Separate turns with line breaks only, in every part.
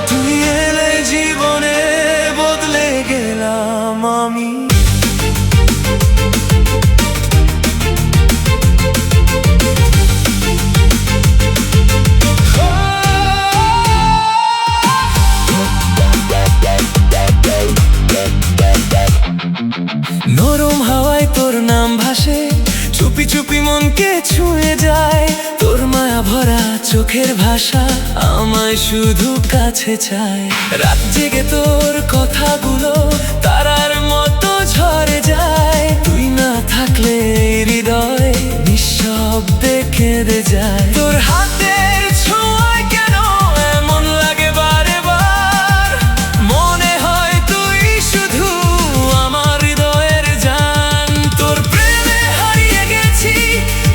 তুই এলে জীবনে বদলে গেলাম আমি। নরম হাওয়ায় তোর নাম ভাসে, চুপি চুপি মনকে ছুঁয়ে যায়। তোর মায়া ভরা চোখের ভাষা আমায় শুধু কাছে চায়। রাত জেগে তোর কথাগুলো তারার মতো ঝরে যায়। তুই না থাকলে এই হৃদয় নিঃশব্দে কেঁদে যায়। তোর হাতের ছোঁয়ায় কেন এমন লাগে বারে বার, মনে হয় তুই শুধু আমার হৃদয়ের জান। তোর প্রেমে হারিয়ে গেছি,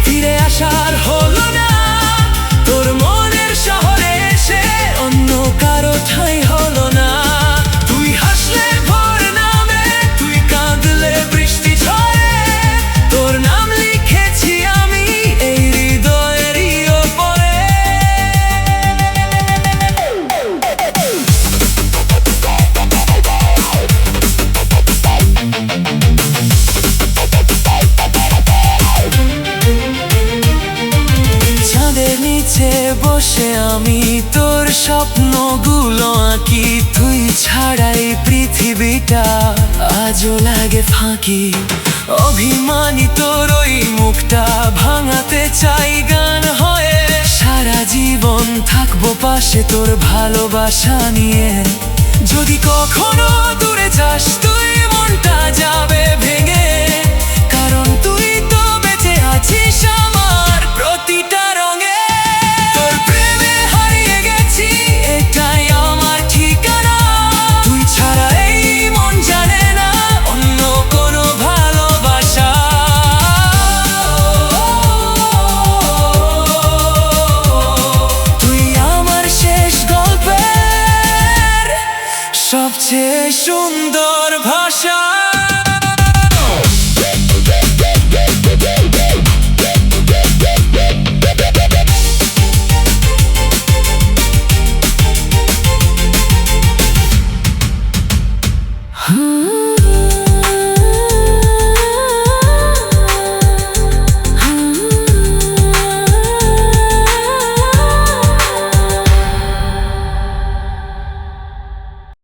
ফিরে আসার হলো না। তোর মনের শহরে এসে অন্য কারো ঠাঁই হলো না। তুই হাসলে ভোর নামে, তুই কাঁদলে বৃষ্টি ঝরে। তোর নাম লিখেছি আমি এই হৃদয়েরই ওপরে। চাঁদের নিচে বসে আমি তোর স্বপ্নগুলো আঁকি। তুই ছাড়াই পৃথিবীটা আজও লাগে ফাঁকি। অভিমানী তোর ওই মুখটা ভাঙাতে চাই গান হয়ে। সারা জীবন থাকবো পাশে তোর ভালোবাসা নিয়ে। যদি কখনো দূরে যাস তুই মনটা যাবে ভেঙে, কারণ তুই তো বেঁচে আছিস আমার প্রতিটা রঙে। তোর প্রেমে হারিয়ে গেছি, এটাই আমার ঠিকানা। তুই ছাড়া এই মন জানে না অন্য কোনো ভালোবাসা। তুই আমার শেষ গল্পের সবচেয়ে সুন্দর ভাষা।